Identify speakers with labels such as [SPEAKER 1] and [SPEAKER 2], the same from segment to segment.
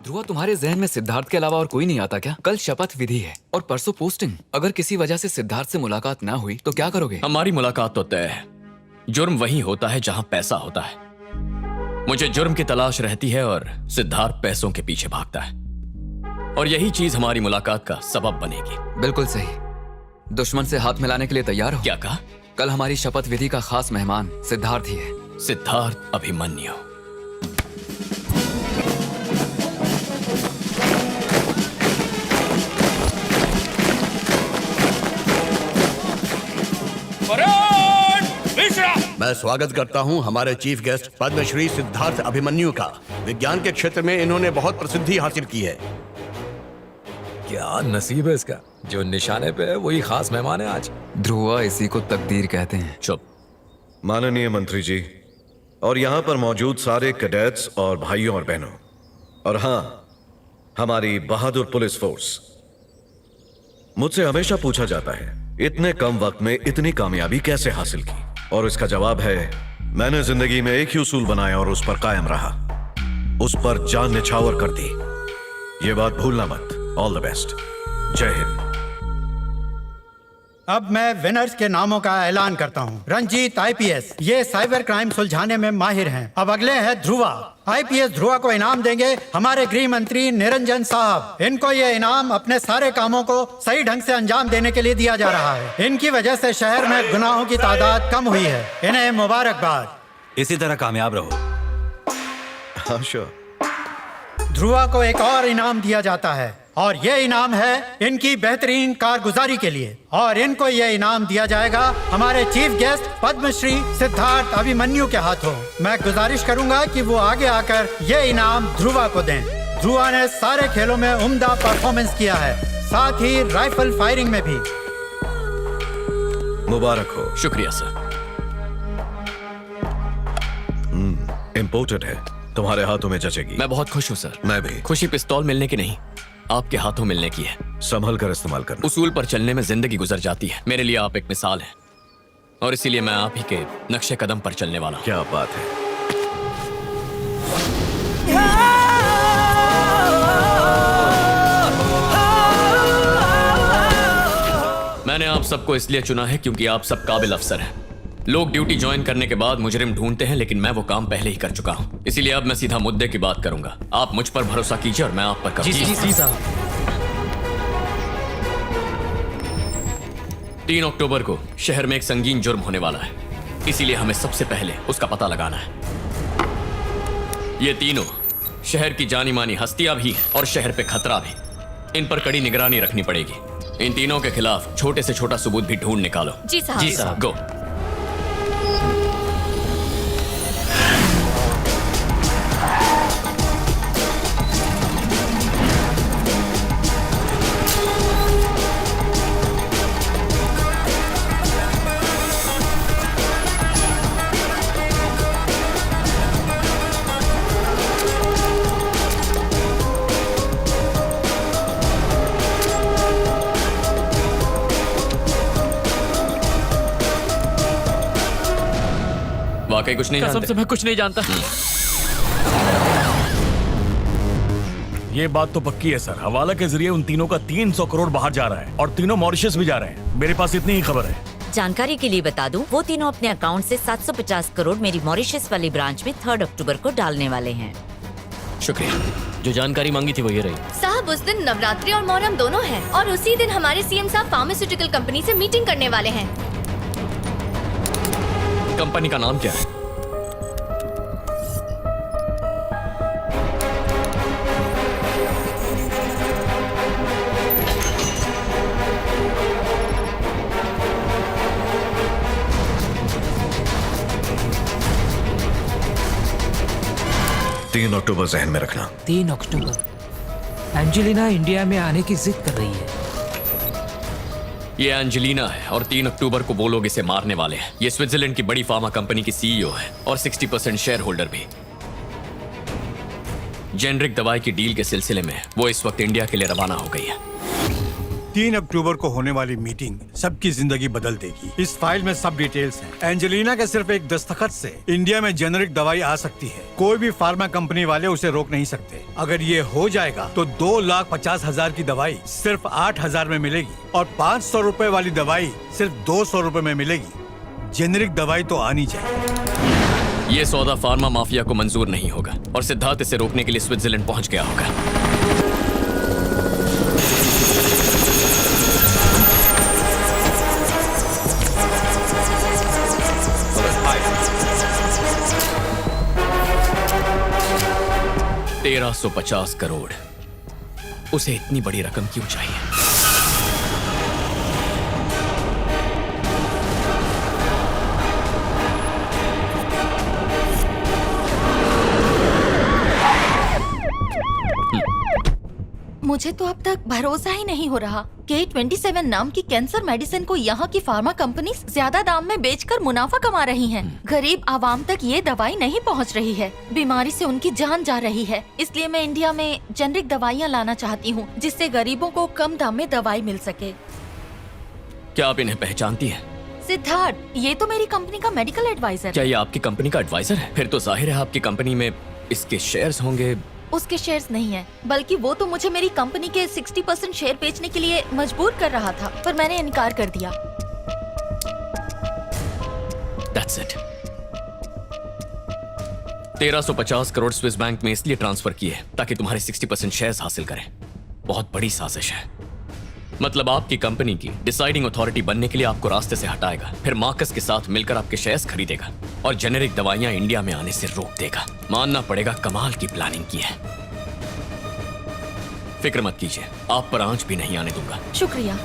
[SPEAKER 1] ध्रुवा, तुम्हारे जहन में सिद्धार्थ के अलावा और कोई नहीं आता क्या? कल शपथ विधि है और परसों पोस्टिंग। अगर किसी वजह से सिद्धार्थ से मुलाकात ना हुई तो क्या करोगे?
[SPEAKER 2] हमारी मुलाकात तो तय है। जुर्म वहीं होता है जहां पैसा होता है। मुझे जुर्म की तलाश रहती है और सिद्धार्थ पैसों के पीछे भागता है, और यही चीज हमारी मुलाकात का सबब बनेगी।
[SPEAKER 1] बिल्कुल सही। दुश्मन से हाथ मिलाने के लिए तैयार हो?
[SPEAKER 2] क्या कहा?
[SPEAKER 1] कल हमारी शपथ विधि का खास मेहमान सिद्धार्थ ही है।
[SPEAKER 2] सिद्धार्थ अभिमन्यु।
[SPEAKER 3] मैं स्वागत करता हूं हमारे चीफ गेस्ट पद्मश्री सिद्धार्थ अभिमन्यु का। विज्ञान के क्षेत्र में इन्होंने बहुत प्रसिद्धि हासिल की है।
[SPEAKER 4] क्या नसीब है इसका, जो निशाने पे है वही खास मेहमान है आज।
[SPEAKER 1] ध्रुवा, इसी को तकदीर कहते हैं।
[SPEAKER 2] चुप।
[SPEAKER 5] माननीय मंत्री जी और यहाँ पर मौजूद सारे कैडेट्स और भाइयों और बहनों, और हाँ, हमारी बहादुर पुलिस फोर्स। मुझसे हमेशा पूछा जाता है इतने कम वक्त में इतनी कामयाबी कैसे हासिल की, और इसका जवाब है मैंने जिंदगी में एक ही उसूल बनाया और उस पर कायम रहा, उस पर जान निछावर कर दी। ये बात भूलना मत। All the best. जय हिंद।
[SPEAKER 6] अब मैं विनर्स के नामों का ऐलान करता हूं। रंजीत आईपीएस, ये साइबर क्राइम सुलझाने में माहिर हैं। अब अगले हैं ध्रुवा। आईपीएस ध्रुवा को इनाम देंगे हमारे गृह मंत्री निरंजन साहब। इनको ये इनाम अपने सारे कामों को सही ढंग से अंजाम देने के लिए दिया जा रहा है। इनकी वजह से शहर में गुनाहों की तादाद कम हुई है। इन्हें मुबारकबाद।
[SPEAKER 7] इसी तरह कामयाब रहो।
[SPEAKER 5] हाँ, श्योर।
[SPEAKER 6] ध्रुवा को एक और इनाम दिया जाता है, और ये इनाम है इनकी बेहतरीन कारगुजारी के लिए। और इनको ये इनाम दिया जाएगा हमारे चीफ गेस्ट पद्मश्री सिद्धार्थ अभिमन्यु के हाथों। मैं गुजारिश करूंगा कि वो आगे आकर ये इनाम ध्रुवा को दें। ध्रुवा ने सारे खेलों में उम्दा परफॉर्मेंस किया है, साथ ही राइफल फायरिंग में भी।
[SPEAKER 5] मुबारक हो।
[SPEAKER 2] शुक्रिया सर।
[SPEAKER 5] इम्पोर्टेड है, तुम्हारे हाथों में जचेगी।
[SPEAKER 2] मैं बहुत खुश हूँ सर।
[SPEAKER 5] मैं भी।
[SPEAKER 2] खुशी पिस्तौल मिलने की नहीं, आपके हाथों मिलने की है।
[SPEAKER 5] संभल कर इस्तेमाल करना।
[SPEAKER 2] उसूल पर चलने में जिंदगी गुजर जाती है। मेरे लिए आप एक मिसाल हैं, और इसीलिए मैं आप ही के नक्शे कदम पर चलने वाला हूं।
[SPEAKER 5] क्या बात है।
[SPEAKER 2] मैंने आप सबको इसलिए चुना है क्योंकि आप सब काबिल अफसर हैं। लोग ड्यूटी ज्वाइन करने के बाद मुजरिम ढूंढते हैं, लेकिन मैं वो काम पहले ही कर चुका हूं। इसीलिए अब मैं सीधा मुद्दे की बात करूंगा। आप मुझ पर भरोसा कीजिए और मैं आप पर करूंगा।
[SPEAKER 4] जी साहब।
[SPEAKER 2] 3 अक्टूबर को शहर में एक संगीन जुर्म होने वाला है, इसीलिए हमें सबसे पहले उसका पता लगाना है। ये तीनों शहर की जानी मानी हस्तियां भी हैं और शहर पे खतरा भी। इन पर कड़ी निगरानी रखनी पड़ेगी। इन तीनों के खिलाफ छोटे से छोटा सबूत भी ढूंढ निकालो।
[SPEAKER 8] जी साहब।
[SPEAKER 2] जी साहब। गो। वाकई कुछ नहीं जानते?
[SPEAKER 4] कसम से मैं कुछ नहीं जानता।
[SPEAKER 7] ये बात तो पक्की है सर, हवाला के जरिए उन तीनों का 300 करोड़ बाहर जा रहा है, और तीनों मॉरिशस भी जा रहे हैं। मेरे पास इतनी ही खबर है।
[SPEAKER 8] जानकारी के लिए बता दूं, वो तीनों अपने अकाउंट से 750 करोड़ मेरी मॉरिशस वाली ब्रांच में 3 अक्टूबर को डालने वाले हैं।
[SPEAKER 2] शुक्रिया। जो जानकारी मांगी थी वही रही।
[SPEAKER 9] साहब, उस दिन नवरात्रि और मोहर्रम दोनों हैं, और उसी दिन हमारे सीएम साहब फार्मास्यूटिकल कंपनी से मीटिंग करने वाले हैं।
[SPEAKER 2] कंपनी का नाम क्या है?
[SPEAKER 5] तीन अक्टूबर जहन में रखना।
[SPEAKER 10] 3 अक्टूबर। एंजेलिना इंडिया में आने की जिद कर रही है।
[SPEAKER 2] ये एंजेलिना है और 3 अक्टूबर को वो लोग इसे मारने वाले हैं। ये स्विट्जरलैंड की बड़ी फार्मा कंपनी की सीईओ है और 60% शेयर होल्डर भी। जेनरिक दवाई की डील के सिलसिले में वो इस वक्त इंडिया के लिए रवाना हो गई है।
[SPEAKER 6] 3 अक्टूबर को होने वाली मीटिंग सबकी जिंदगी बदल देगी। इस फाइल में सब डिटेल्स हैं। एंजेलिना के सिर्फ एक दस्तखत से इंडिया में जेनेरिक दवाई आ सकती है। कोई भी फार्मा कंपनी वाले उसे रोक नहीं सकते। अगर ये हो जाएगा तो 2,50,000 की दवाई सिर्फ 8,000 में मिलेगी और 500 रुपए वाली दवाई सिर्फ 200 रुपए में मिलेगी। जेनेरिक दवाई तो आनी चाहिए।
[SPEAKER 2] ये सौदा फार्मा माफिया को मंजूर नहीं होगा और सिद्धार्थ इसे रोकने के लिए स्विट्जरलैंड पहुंच गया होगा। $1,350 करोड़। उसे इतनी बड़ी रकम क्यों चाहिए?
[SPEAKER 9] मुझे तो अब तक भरोसा ही नहीं हो रहा कि K27 नाम की कैंसर मेडिसिन को यहाँ की फार्मा कंपनी ज्यादा दाम में बेचकर मुनाफा कमा रही हैं। गरीब आवाम तक ये दवाई नहीं पहुँच रही है। बीमारी से उनकी जान जा रही है। इसलिए मैं इंडिया में जेनरिक दवाइयाँ लाना चाहती हूँ जिससे गरीबों को कम दाम में दवाई मिल सके।
[SPEAKER 2] क्या आप इन्हें पहचानती हैं?
[SPEAKER 9] सिद्धार्थ, ये तो मेरी कंपनी का मेडिकल एडवाइजर
[SPEAKER 2] क्या
[SPEAKER 9] है।
[SPEAKER 2] ये आपकी कंपनी का एडवाइजर है? फिर तो जाहिर है आपकी कंपनी में इसके शेयर्स होंगे।
[SPEAKER 9] उसके शेयर्स नहीं है, बल्कि वो तो मुझे मेरी कंपनी के 60% शेयर बेचने के लिए मजबूर कर रहा था, पर मैंने इनकार कर दिया।
[SPEAKER 2] That's it. 1,350 crore Swiss bank में इसलिए ट्रांसफर किए ताकि तुम्हारे 60% शेयर्स हासिल करें। बहुत बड़ी साजिश है। मतलब आपकी कंपनी की डिसाइडिंग अथॉरिटी बनने के लिए आपको रास्ते से हटाएगा, फिर मार्कस के साथ मिलकर आपके शेयर्स खरीदेगा और जेनेरिक दवाइयां इंडिया में आने से रोक देगा। मानना पड़ेगा कमाल की प्लानिंग की है। फिक्र मत कीजिए, आप पर आंच भी नहीं आने दूंगा।
[SPEAKER 9] शुक्रिया।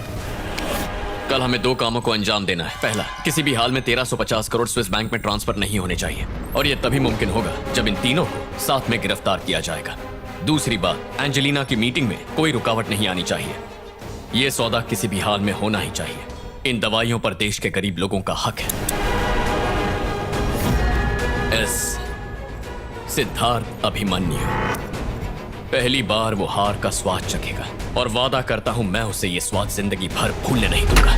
[SPEAKER 2] कल हमें 2 कामों को अंजाम देना है। पहला, किसी भी हाल में 1,350 करोड़ स्विस बैंक में ट्रांसफर नहीं होने चाहिए और यह तभी मुमकिन होगा जब इन तीनों को साथ में गिरफ्तार किया जाएगा। दूसरी बात, एंजेलिना की मीटिंग में कोई रुकावट नहीं आनी चाहिए। यह सौदा किसी भी हाल में होना ही चाहिए। इन दवाइयों पर देश के गरीब लोगों का हक है। एस सिद्धार्थ अभिमन्यु। पहली बार वो हार का स्वाद चखेगा और वादा करता हूं मैं उसे ये स्वाद जिंदगी भर भूलने नहीं दूंगा।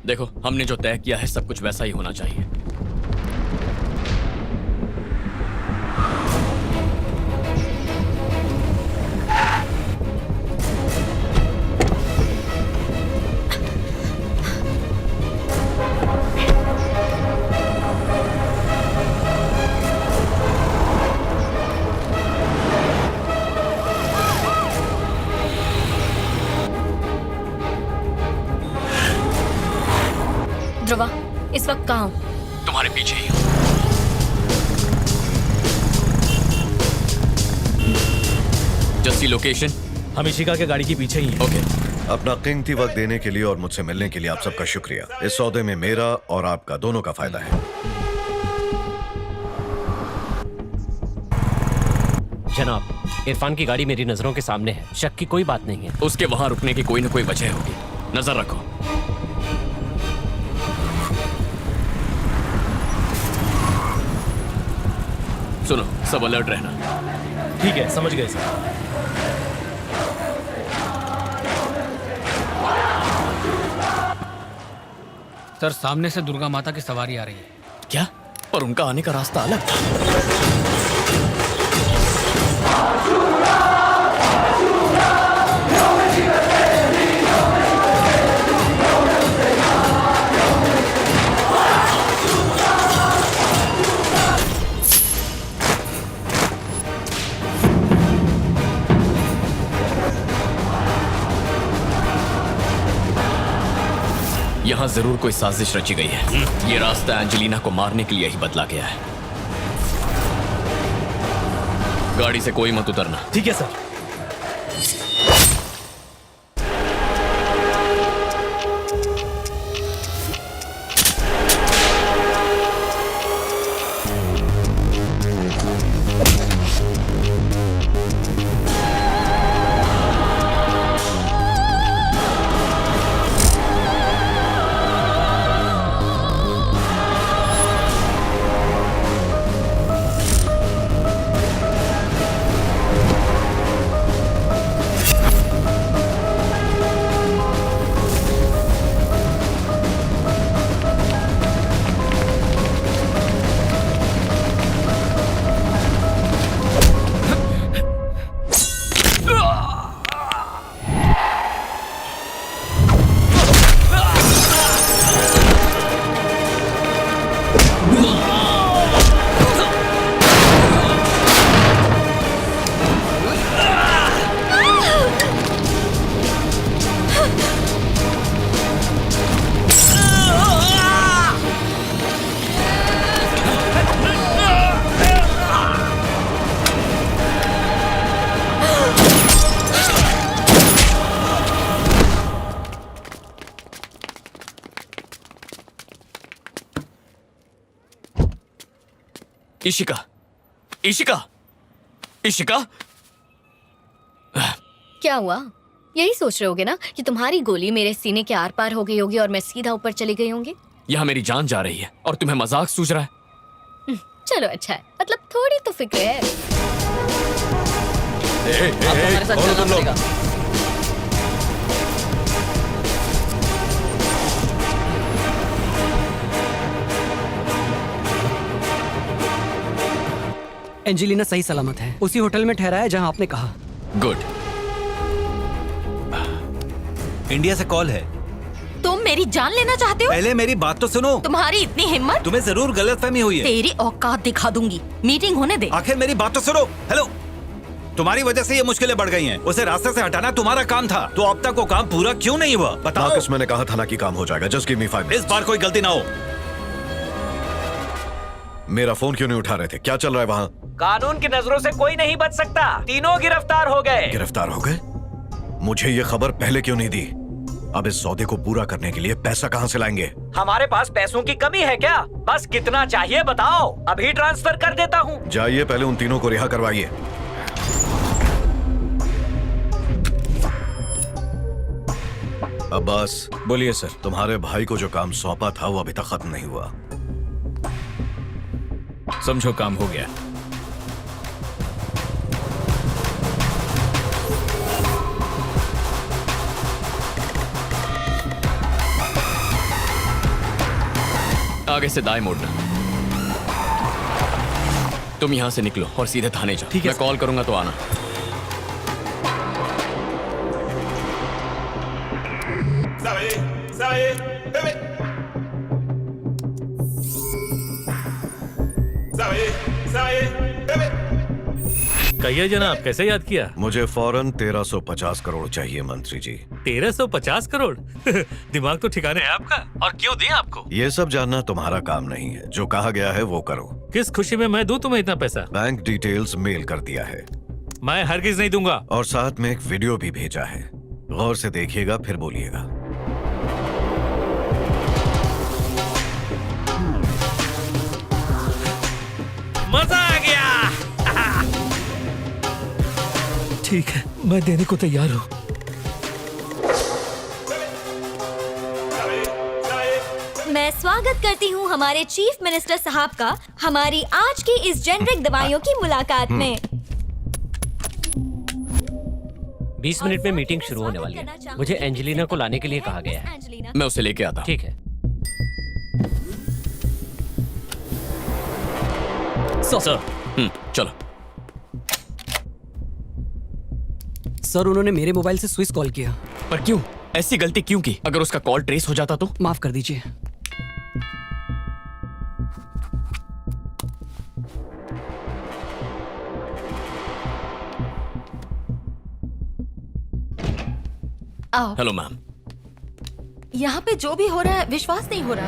[SPEAKER 2] देखो, हमने जो तय किया है सब कुछ वैसा ही होना चाहिए।
[SPEAKER 9] ध्रुवा, इस वक्त कहाँ हूँ?
[SPEAKER 2] तुम्हारे पीछे ही हूं। जस्सी लोकेशन?
[SPEAKER 7] हम इशिका के गाड़ी के पीछे ही हैं।
[SPEAKER 2] ओके।
[SPEAKER 5] अपना कीमती वक्त देने के लिए और मुझसे मिलने के लिए आप सबका शुक्रिया। इस सौदे में मेरा और आपका दोनों का फायदा है।
[SPEAKER 10] जनाब, इरफान की गाड़ी मेरी नजरों के सामने है। शक की कोई बात नहीं है।
[SPEAKER 2] उसके वहां रुकने की कोई ना कोई वजह होगी। नजर रखो। सुनो, सब अलर्ट रहना।
[SPEAKER 7] ठीक है, समझ गए सर।
[SPEAKER 10] सर, सामने से दुर्गा माता की सवारी आ रही है।
[SPEAKER 2] क्या? पर उनका आने का रास्ता अलग था। यहाँ जरूर कोई साजिश रची गई है। ये रास्ता एंजेलिना को मारने के लिए ही बदला गया है। गाड़ी से कोई मत उतरना।
[SPEAKER 7] ठीक है सर।
[SPEAKER 2] इशिका, इशिका, इशिका।
[SPEAKER 11] क्या हुआ? यही सोच रहे होगे ना कि तुम्हारी गोली मेरे सीने के आर पार हो गई होगी और मैं सीधा ऊपर चली गई होंगी।
[SPEAKER 2] यहाँ मेरी जान जा रही है और तुम्हें मजाक सूझ रहा है।
[SPEAKER 11] चलो अच्छा है, मतलब थोड़ी तो फिक्र है।
[SPEAKER 2] हमारे साथ चलना पड़ेगा।
[SPEAKER 10] एंजेलिना सही सलामत है, उसी होटल में ठहरा है जहां आपने कहा।
[SPEAKER 2] गुड।
[SPEAKER 12] इंडिया से कॉल है।
[SPEAKER 9] तुम मेरी जान लेना चाहते हो?
[SPEAKER 12] पहले मेरी बात तो सुनो।
[SPEAKER 9] तुम्हारी इतनी हिम्मत?
[SPEAKER 12] तुम्हें जरूर गलतफहमी हुई है।
[SPEAKER 9] तेरी औकात दिखा दूंगी। मीटिंग होने दे।
[SPEAKER 12] आखिर मेरी बात तो सुनो। हेलो, तुम्हारी वजह से ये मुश्किलें बढ़ गई हैं। उसे रास्ते से हटाना तुम्हारा काम था, तो अब तक वो काम पूरा क्यों नहीं हुआ? बताओ।
[SPEAKER 5] मार्कस, मैंने कहा था ना कि काम हो जाएगा। Just give me 5 minutes.
[SPEAKER 12] इस बार कोई गलती ना हो।
[SPEAKER 5] मेरा फोन क्यों नहीं उठा रहे थे? क्या चल रहा है वहाँ?
[SPEAKER 10] कानून की नजरों से कोई नहीं बच सकता। तीनों गिरफ्तार हो गए।
[SPEAKER 5] गिरफ्तार हो गए? मुझे ये खबर पहले क्यों नहीं दी? अब इस सौदे को पूरा करने के लिए पैसा कहाँ से लाएंगे?
[SPEAKER 10] हमारे पास पैसों की कमी है क्या? बस कितना चाहिए बताओ, अभी ट्रांसफर कर देता हूँ।
[SPEAKER 5] जाइए, पहले उन तीनों को रिहा करवाइए। अब्बास,
[SPEAKER 7] बोलिए सर।
[SPEAKER 5] तुम्हारे भाई को जो काम सौंपा था वो अभी तक खत्म नहीं हुआ।
[SPEAKER 7] समझो काम हो गया।
[SPEAKER 2] आगे से दाएं मोड़ना। तुम यहाँ से निकलो और सीधे थाने जाओ।
[SPEAKER 7] ठीक है,
[SPEAKER 2] मैं कॉल करूंगा तो आना।
[SPEAKER 13] कहिए जनाब, कैसे याद किया?
[SPEAKER 5] मुझे फौरन 1350 करोड़ चाहिए मंत्री जी।
[SPEAKER 13] 1350 करोड़? दिमाग तो ठिकाने है आपका। और क्यों दें आपको?
[SPEAKER 5] ये सब जानना तुम्हारा काम नहीं है। जो कहा गया है वो करो।
[SPEAKER 13] किस खुशी में मैं दूं तुम्हें इतना पैसा?
[SPEAKER 5] बैंक डिटेल्स मेल कर दिया है।
[SPEAKER 13] मैं हरगिज नहीं दूंगा।
[SPEAKER 5] और साथ में एक वीडियो भी भेजा है, गौर से देखिएगा फिर बोलिएगा।
[SPEAKER 13] मजा आ गया।
[SPEAKER 10] ठीक है, मैं देने को तैयार हूँ।
[SPEAKER 11] मैं स्वागत करती हूँ हमारे चीफ मिनिस्टर साहब का हमारी आज की इस जेनरिक दवाइयों की मुलाकात में।
[SPEAKER 10] 20 मिनट में मीटिंग शुरू होने वाली है। मुझे एंजेलिना को लाने के लिए कहा गया है।
[SPEAKER 2] मैं उसे लेके आता हूँ।
[SPEAKER 10] ठीक है।
[SPEAKER 2] सर। चलो।
[SPEAKER 10] सर, उन्होंने मेरे मोबाइल से स्विच कॉल किया।
[SPEAKER 2] पर क्यों? ऐसी गलती क्यों की? अगर उसका कॉल ट्रेस हो जाता तो?
[SPEAKER 10] माफ कर दीजिए।
[SPEAKER 9] आओ।
[SPEAKER 2] Hello ma'am.
[SPEAKER 9] यहाँ पे जो भी हो रहा है विश्वास नहीं हो रहा।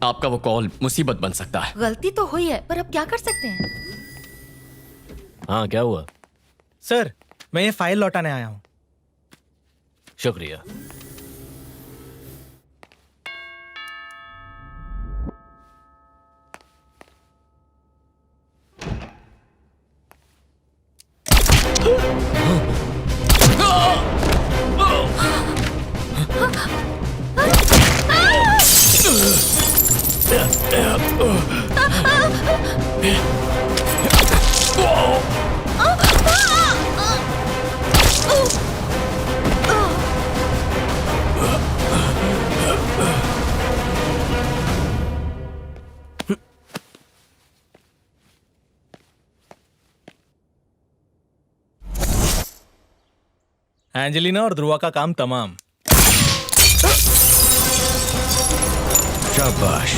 [SPEAKER 2] आपका वो कॉल मुसीबत बन सकता है।
[SPEAKER 9] गलती तो हुई है, पर अब क्या कर सकते हैं?
[SPEAKER 13] हाँ, क्या हुआ?
[SPEAKER 6] सर, मैं ये फाइल लौटाने आया हूँ।
[SPEAKER 13] शुक्रिया। एंजेलिना और ध्रुवा का काम तमाम।
[SPEAKER 5] शाबाश।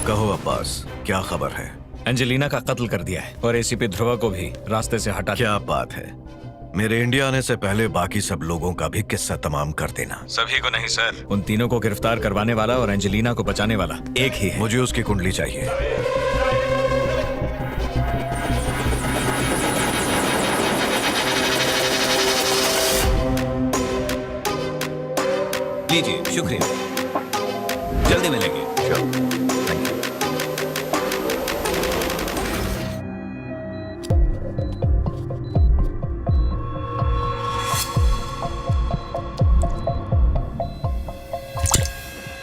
[SPEAKER 5] कहो अब्बास, क्या खबर है?
[SPEAKER 4] एंजेलिना का कत्ल कर दिया है और एसीपी ध्रुवा को भी रास्ते से हटा दिया।
[SPEAKER 5] क्या बात है। मेरे इंडिया आने से पहले बाकी सब लोगों का भी किस्सा तमाम कर देना।
[SPEAKER 4] सभी को नहीं सर, उन तीनों को गिरफ्तार करवाने वाला और एंजेलिना को बचाने वाला एक ही है।
[SPEAKER 5] मुझे उसकी कुंडली चाहिए।
[SPEAKER 12] लीजिए, शुक्रिया। जल्दी मिलेंगे।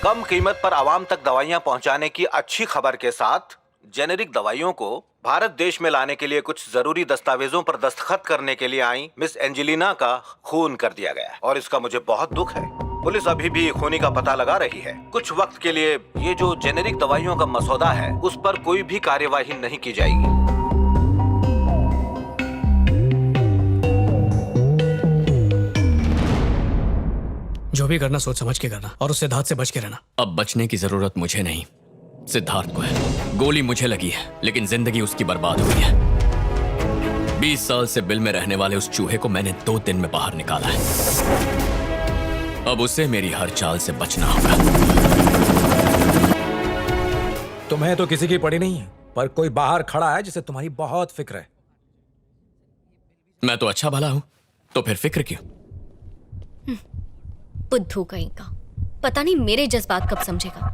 [SPEAKER 14] कम कीमत पर आवाम तक दवाइयां पहुंचाने की अच्छी खबर के साथ जेनेरिक दवाइयों को भारत देश में लाने के लिए कुछ जरूरी दस्तावेजों पर दस्तखत करने के लिए आई मिस एंजेलिना का खून कर दिया गया और इसका मुझे बहुत दुख है। पुलिस अभी भी खूनी का पता लगा रही है। कुछ वक्त के लिए ये जो जेनेरिक दवाइयों का मसौदा है उस पर कोई भी कार्यवाही नहीं की जाएगी।
[SPEAKER 10] जो भी करना सोच समझ के करना और उस सिद्धार्थ से बच के रहना।
[SPEAKER 2] अब बचने की जरूरत मुझे नहीं, सिद्धार्थ को है। गोली मुझे लगी है लेकिन जिंदगी उसकी बर्बाद हुई है। 20 साल से बिल में रहने वाले उस चूहे को मैंने 2 दिन में बाहर निकाला है। अब उसे मेरी हर चाल से बचना होगा।
[SPEAKER 4] तुम्हें तो किसी की पड़ी नहीं है, पर कोई बाहर खड़ा है जिसे तुम्हारी बहुत फिक्र है।
[SPEAKER 2] मैं तो अच्छा भला हूं, तो फिर फिक्र क्यों?
[SPEAKER 11] बुद्धू कहीं का, पता नहीं मेरे जज्बात कब समझेगा।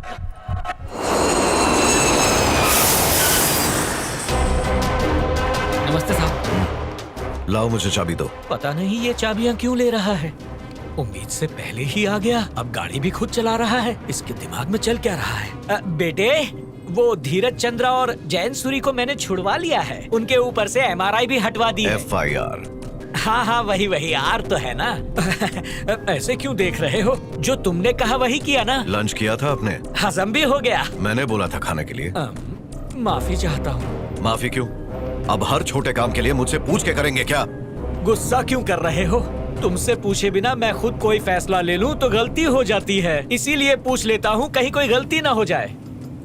[SPEAKER 1] नमस्ते साहब।
[SPEAKER 5] लाओ मुझे चाबी दो।
[SPEAKER 10] पता नहीं ये चाबियां क्यों ले रहा है। उम्मीद से पहले ही आ गया, अब गाड़ी भी खुद चला रहा है। इसके दिमाग में चल क्या रहा है? बेटे, वो धीरज चंद्रा और जैन सूरी को मैंने छुड़वा लिया है। उनके ऊपर से MRI भी हटवा दी है।
[SPEAKER 5] FIR।
[SPEAKER 10] हाँ, वही आर तो है ना। ऐसे क्यों देख रहे हो? जो तुमने कहा वही किया ना।
[SPEAKER 5] लंच किया था आपने?
[SPEAKER 10] हजम भी हो गया।
[SPEAKER 5] मैंने बोला था खाने के लिए।
[SPEAKER 10] माफी चाहता हूँ।
[SPEAKER 5] माफी क्यों? अब हर छोटे काम के लिए मुझसे पूछ के करेंगे क्या?
[SPEAKER 10] गुस्सा क्यों कर रहे हो? तुमसे पूछे बिना मैं खुद कोई फैसला ले लूं तो गलती हो जाती है, इसीलिए पूछ लेता हूँ कहीं कोई गलती ना हो जाए।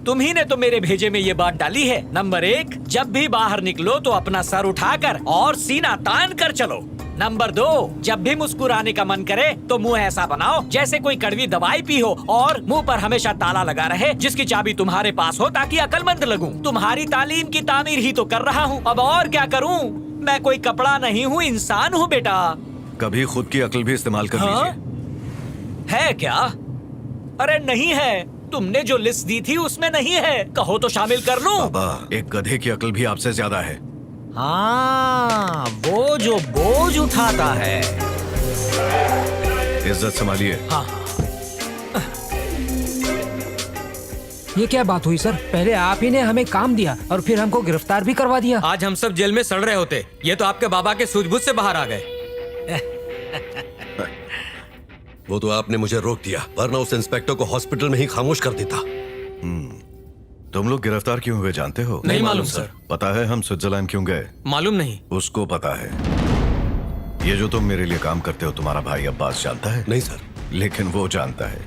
[SPEAKER 10] तुम ही ने तो मेरे भेजे में ये बात डाली है। नंबर 1, जब भी बाहर निकलो तो अपना सर उठाकर और सीना तान कर चलो। नंबर 2, जब भी मुस्कुराने का मन करे तो मुंह ऐसा बनाओ जैसे कोई कड़वी दवाई पी हो और मुंह पर हमेशा ताला लगा रहे जिसकी चाबी तुम्हारे पास हो ताकि अक्लमंद लगूं। तुम्हारी तालीम की तामीर ही तो कर रहा हूँ, अब और क्या करूँ? मैं कोई कपड़ा नहीं हूँ, इंसान हूँ बेटा।
[SPEAKER 5] कभी खुद की अक्ल भी इस्तेमाल कर लीजिए।
[SPEAKER 10] है क्या? अरे नहीं है, तुमने जो लिस्ट दी थी उसमें नहीं है। कहो तो शामिल कर लूं।
[SPEAKER 5] बाबा, एक गधे की अक्ल भी आपसे ज्यादा है।
[SPEAKER 10] हाँ, वो जो बोझ उठाता है।
[SPEAKER 5] इज्जत संभालिए।
[SPEAKER 10] हाँ।
[SPEAKER 15] ये क्या बात हुई सर? पहले आप ही ने हमें काम दिया और फिर हमको गिरफ्तार भी करवा दिया।
[SPEAKER 10] आज हम सब जेल में सड़ रहे होते, ये तो आपके बाबा के सूझबूझ से बाहर आ गए।
[SPEAKER 16] वो तो आपने मुझे रोक दिया, वरना उस इंस्पेक्टर को हॉस्पिटल में ही खामोश कर देता।
[SPEAKER 5] तुम लोग गिरफ्तार क्यों हुए जानते हो?
[SPEAKER 10] नहीं मालूम सर।
[SPEAKER 5] पता है हम स्विट्जरलैंड क्यों गए?
[SPEAKER 10] मालूम नहीं।
[SPEAKER 5] उसको पता है। ये जो तुम मेरे लिए काम करते हो तुम्हारा भाई अब्बास जानता है?
[SPEAKER 16] नहीं सर।
[SPEAKER 5] लेकिन वो जानता है।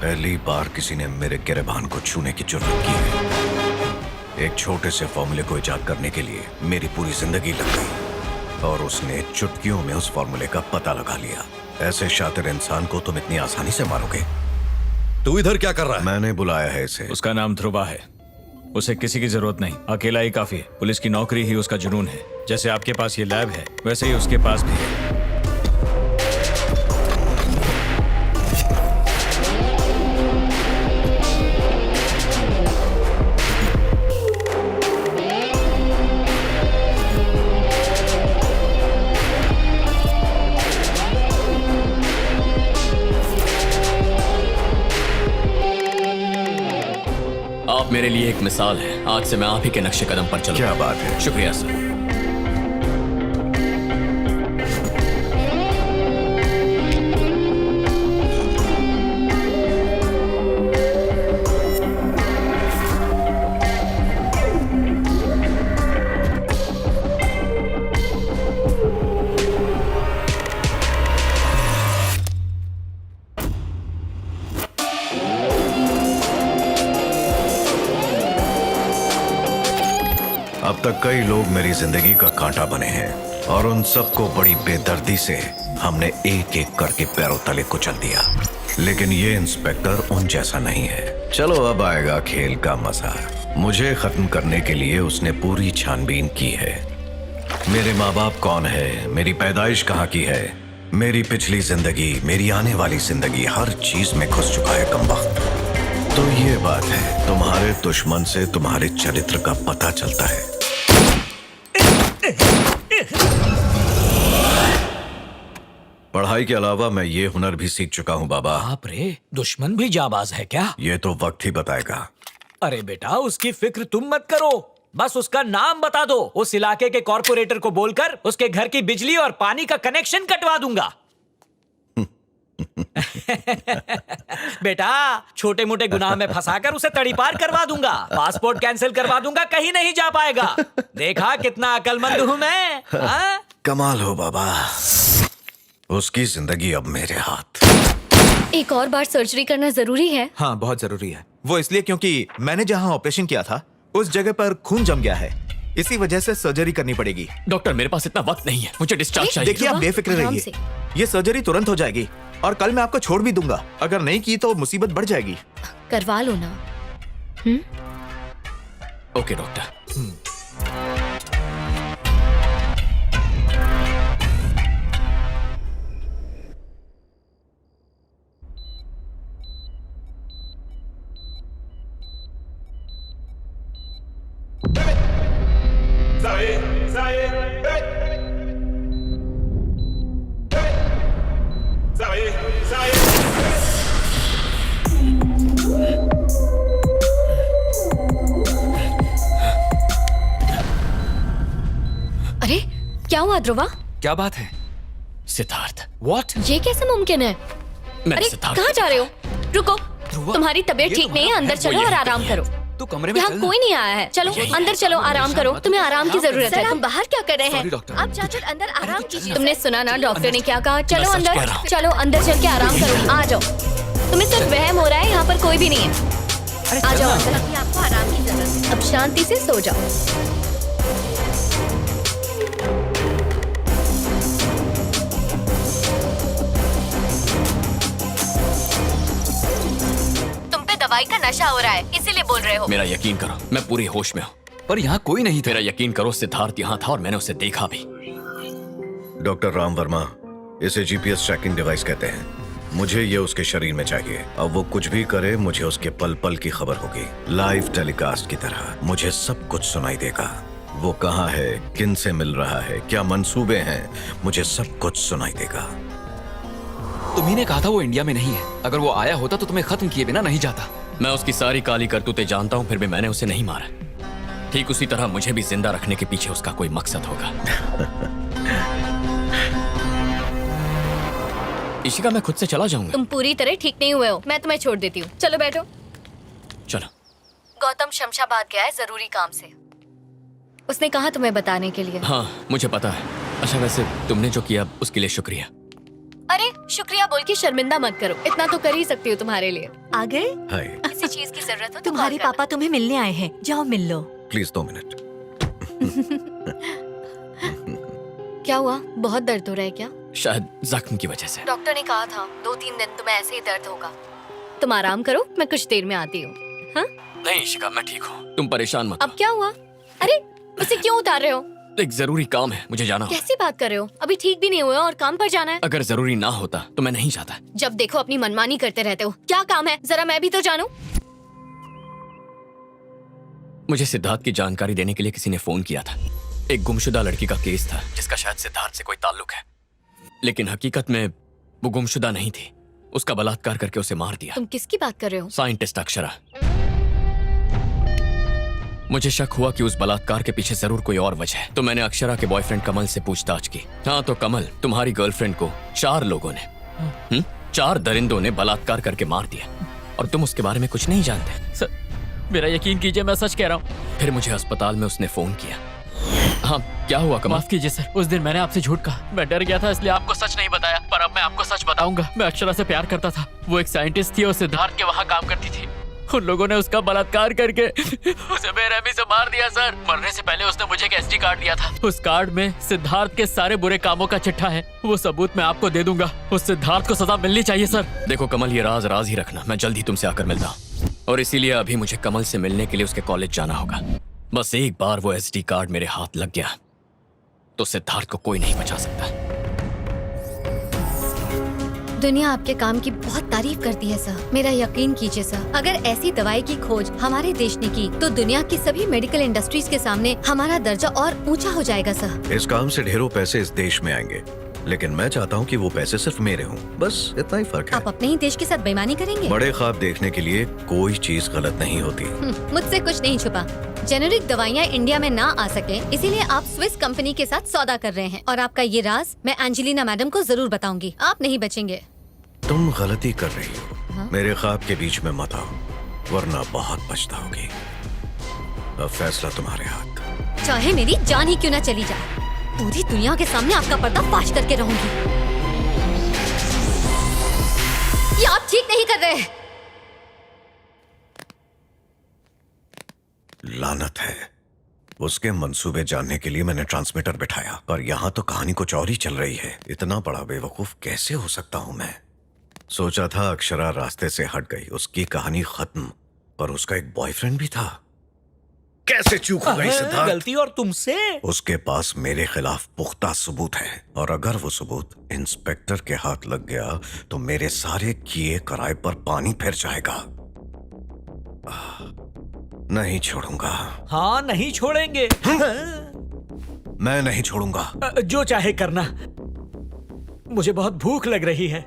[SPEAKER 5] पहली बार किसी ने मेरे गिरबान को छूने की जुर्रत की है। एक छोटे से फॉर्मूले को इजाद करने के लिए मेरी पूरी जिंदगी लग गई और उसने चुटकियों में उस फॉर्मूले का पता लगा लिया। ऐसे शातिर इंसान को तुम इतनी आसानी से मारोगे?
[SPEAKER 16] तू इधर क्या कर रहा है?
[SPEAKER 5] मैंने बुलाया है इसे।
[SPEAKER 7] उसका नाम ध्रुवा है। उसे किसी की जरूरत नहीं, अकेला ही काफी है। पुलिस की नौकरी ही उसका जुनून है। जैसे आपके पास ये लैब है वैसे ही उसके पास भी है।
[SPEAKER 2] आप मेरे लिए एक मिसाल है। आज से मैं आप ही के नक्शे कदम पर चलूंगा।
[SPEAKER 5] क्या बात है।
[SPEAKER 2] शुक्रिया सर।
[SPEAKER 5] अब तक कई लोग मेरी जिंदगी का कांटा बने हैं और उन सबको बड़ी बेदर्दी से हमने एक एक करके पैरों तले कुचल दिया। लेकिन ये इंस्पेक्टर उन जैसा नहीं है। चलो अब आएगा खेल का मजा। मुझे खत्म करने के लिए उसने पूरी छानबीन की है। मेरे माँ बाप कौन है, मेरी पैदाइश कहाँ की है, मेरी पिछली जिंदगी, मेरी आने वाली जिंदगी, हर चीज में घुस चुका है कमबख्त। तो ये बात है, तुम्हारे दुश्मन से तुम्हारे चरित्र का पता चलता है। पढ़ाई के अलावा मैं ये हुनर भी सीख चुका हूँ बाबा।
[SPEAKER 10] बाप रे, दुश्मन भी जाबाज है क्या?
[SPEAKER 5] ये तो वक्त ही बताएगा।
[SPEAKER 10] अरे बेटा, उसकी फिक्र तुम मत करो, बस उसका नाम बता दो। उस इलाके के कॉर्पोरेटर को बोलकर उसके घर की बिजली और पानी का कनेक्शन कटवा दूंगा। बेटा, छोटे मोटे गुनाह में फंसाकर उसे तड़ीपार करवा दूंगा, पासपोर्ट कैंसिल करवा दूंगा, कहीं नहीं जा पाएगा। देखा कितना अकलमंद हूं मैं। हाँ?
[SPEAKER 5] कमाल हो बाबा, उसकी जिंदगी अब मेरे हाथ।
[SPEAKER 11] एक और बार सर्जरी करना जरूरी है?
[SPEAKER 12] हाँ, बहुत जरूरी है। वो इसलिए क्योंकि मैंने जहाँ ऑपरेशन किया था उस जगह पर खून जम गया है, इसी वजह से सर्जरी करनी पड़ेगी।
[SPEAKER 2] डॉक्टर, मेरे पास इतना वक्त नहीं है, मुझे डिस्चार्ज चाहिए।
[SPEAKER 12] देखिए, आप बेफिक्र रहिए, ये सर्जरी तुरंत हो जाएगी और कल मैं आपको छोड़ भी दूंगा। अगर नहीं की तो मुसीबत बढ़ जाएगी।
[SPEAKER 11] करवा लो ना।
[SPEAKER 2] Okay doctor.
[SPEAKER 11] अरे क्या हुआ ध्रुवा?
[SPEAKER 1] क्या बात है?
[SPEAKER 2] सिद्धार्थ।
[SPEAKER 1] What?
[SPEAKER 11] ये कैसे मुमकिन है? अरे कहाँ जा रहे हो? रुको, तुम्हारी तबीयत ठीक नहीं है, अंदर चलो और आराम करो।
[SPEAKER 1] तो कमरे में
[SPEAKER 11] यहाँ कोई नहीं आया है, चलो अंदर चलो, आराम करो, तुम्हें आराम की जरूरत है। तुम बाहर क्या कर रहे हैं? आप जाकर अंदर आराम कीजिए। तुमने सुना ना डॉक्टर ने क्या कहा? चलो अंदर, चलो अंदर चल के आराम करो। आ जाओ, तुम्हें सिर्फ वहम हो रहा है, यहाँ पर कोई भी नहीं है। आ जाओ अंदर, अभी आपको आराम की जरूरत है। अब शांति से सो जाओ। दवाई का नशा हो रहा है, इसीलिए बोल रहे हो।
[SPEAKER 2] मेरा यकीन करो, मैं पूरी होश में हूँ।
[SPEAKER 1] पर यहाँ कोई नहीं था।
[SPEAKER 2] मेरा यकीन करो, सिद्धार्थ यहाँ था और मैंने उसे देखा भी।
[SPEAKER 5] डॉक्टर राम वर्मा, इसे जीपीएस ट्रैकिंग डिवाइस कहते हैं। मुझे ये उसके शरीर में चाहिए। अब वो कुछ भी करे, मुझे उसके पल पल की खबर होगी, लाइव टेलीकास्ट की तरह। मुझे सब कुछ सुनाई देगा। वो कहाँ है, किन से मिल रहा है, क्या मंसूबे हैं, मुझे सब कुछ सुनाई देगा।
[SPEAKER 1] तुम्ही ने कहा था वो इंडिया में नहीं है। अगर वो आया होता तो तुम्हें खत्म किए बिना नहीं जाता।
[SPEAKER 2] मैं उसकी सारी काली करतूतें जानता हूँ, फिर भी मैंने उसे नहीं मारा। ठीक उसी तरह मुझे भी जिंदा रखने के पीछे उसका कोई मकसद होगा। इशिका, मैं खुद से चला जाऊंगा।
[SPEAKER 11] तुम पूरी तरह ठीक नहीं हुए हो, मैं तुम्हें छोड़ देती हूँ। चलो बैठो।
[SPEAKER 2] चलो।
[SPEAKER 11] गौतम शमशाबाद गया है जरूरी काम से, उसने कहा तुम्हें बताने के लिए।
[SPEAKER 2] हाँ, मुझे पता है। अच्छा, वैसे तुमने जो किया उसके लिए शुक्रिया।
[SPEAKER 11] अरे शुक्रिया बोल के शर्मिंदा मत करो, इतना तो कर ही सकती हूँ तुम्हारे लिए। आ गए? किसी चीज की जरूरत हो
[SPEAKER 8] तुम्हारे पापा तुम्हें मिलने आए हैं, जाओ मिल लो।
[SPEAKER 5] Please 2 minute.
[SPEAKER 11] क्या हुआ, बहुत दर्द हो रहा है क्या?
[SPEAKER 2] शायद जख्म की वजह से।
[SPEAKER 11] डॉक्टर ने कहा था 2-3 दिन तुम्हें ऐसे ही दर्द होगा। तुम आराम करो, मैं कुछ देर में आती हूँ। हाँ?
[SPEAKER 2] नहीं इशिका, मैं ठीक हूँ, तुम परेशान मत।
[SPEAKER 11] अब क्या हुआ? अरे उसे क्यों उतार रहे हो?
[SPEAKER 2] एक जरूरी काम है, मुझे जाना होगा।
[SPEAKER 11] कैसी बात कर रहे हो? अभी ठीक भी नहीं हुए और काम पर जाना है।
[SPEAKER 2] अगर जरूरी ना होता तो मैं नहीं जाता।
[SPEAKER 11] जब देखो अपनी मनमानी करते रहते हो। क्या काम है, जरा मैं भी तो जानूं।
[SPEAKER 2] मुझे सिद्धार्थ की जानकारी देने के लिए किसी ने फोन किया था। एक गुमशुदा लड़की का केस था जिसका शायद सिद्धार्थ से कोई ताल्लुक है, लेकिन हकीकत में वो गुमशुदा नहीं थी। उसका बलात्कार करके उसे मार दिया।
[SPEAKER 11] तुम किसकी बात कर रहे हो?
[SPEAKER 2] साइंटिस्ट अक्षरा। मुझे शक हुआ कि उस बलात्कार के पीछे जरूर कोई और वजह है, तो मैंने अक्षरा के बॉयफ्रेंड कमल से पूछताछ की। हाँ, तो कमल, तुम्हारी गर्लफ्रेंड को 4 लोगों ने 4 दरिंदों ने बलात्कार करके मार दिया और तुम उसके बारे में कुछ नहीं जानते।
[SPEAKER 10] सर, मेरा यकीन कीजिए, मैं सच कह रहा हूँ।
[SPEAKER 2] फिर मुझे अस्पताल में उसने फोन किया। हाँ, क्या हुआ कमल?
[SPEAKER 10] माफ कीजिए सर, उस दिन मैंने आपसे झूठ कहा। मैं डर गया था इसलिए आपको सच नहीं बताया, पर अब मैं आपको सच बताऊंगा। मैं अक्षरा से प्यार करता था। वो एक साइंटिस्ट थी और सिद्धार्थ के वहाँ काम करती थी। उन लोगों ने उसका बलात्कार करके उसे बेरहमी से मार दिया सर। मरने से पहले उसने मुझे एक SD कार्ड दिया था। उस कार्ड में सिद्धार्थ के सारे बुरे कामों का चिट्ठा है। वो सबूत मैं आपको दे दूंगा। उस सिद्धार्थ को सजा मिलनी चाहिए सर।
[SPEAKER 2] देखो कमल, ये राज राज ही रखना। मैं जल्द ही तुमसे आकर मिलता हूँ और इसीलिए अभी मुझे कमल से मिलने के लिए उसके कॉलेज जाना होगा। बस एक बार वो SD कार्ड मेरे हाथ लग गया तो सिद्धार्थ को कोई नहीं बचा सकता।
[SPEAKER 11] दुनिया आपके काम की बहुत तारीफ करती है सर। मेरा यकीन कीजिए सर, अगर ऐसी दवाई की खोज हमारे देश ने की तो दुनिया की सभी मेडिकल इंडस्ट्रीज के सामने हमारा दर्जा और ऊंचा हो जाएगा सर।
[SPEAKER 5] इस काम से ढेरों पैसे इस देश में आएंगे, लेकिन मैं चाहता हूँ कि वो पैसे सिर्फ मेरे हों। बस इतना ही फर्क है।
[SPEAKER 11] आप अपने ही देश के साथ बेईमानी करेंगे?
[SPEAKER 5] बड़े ख्वाब देखने के लिए कोई चीज गलत नहीं होती।
[SPEAKER 11] मुझसे कुछ नहीं छुपा। जेनेरिक दवाइयाँ इंडिया में ना आ सके, इसीलिए आप स्विस कंपनी के साथ सौदा कर रहे हैं। और आपका ये राज मैं एंजेलिना मैडम को जरूर बताऊंगी। आप नहीं बचेंगे।
[SPEAKER 5] तुम गलती कर रही हो। मेरे ख्वाब के बीच में मत आओ, वरना बहुत पछताओगी। अब फैसला तुम्हारे हाथ।
[SPEAKER 11] चाहे मेरी जान ही क्यों ना चली जाए, पूरी दुनिया के सामने आपका पर्दा फाश करके रहूंगी। ये आप ठीक नहीं कर रहे।
[SPEAKER 5] लानत है। उसके मंसूबे जानने के लिए मैंने ट्रांसमीटर बिठाया, पर यहाँ तो कहानी कुछ और ही चल रही है। इतना बड़ा बेवकूफ कैसे हो सकता हूँ मैं? सोचा था अक्षरा रास्ते से हट गई, उसकी कहानी खत्म, पर उसका एक बॉयफ्रेंड भी था। कैसे चूक हो गई सिद्धार्थ?
[SPEAKER 10] गलती और तुमसे?
[SPEAKER 5] उसके पास मेरे खिलाफ पुख्ता सबूत है, और अगर वो सबूत इंस्पेक्टर के हाथ लग गया तो मेरे सारे किए कराए पर पानी फिर जाएगा। नहीं छोड़ूंगा।
[SPEAKER 10] हाँ, नहीं छोड़ेंगे।
[SPEAKER 5] मैं नहीं छोड़ूंगा।
[SPEAKER 10] जो चाहे करना। मुझे बहुत भूख लग रही है।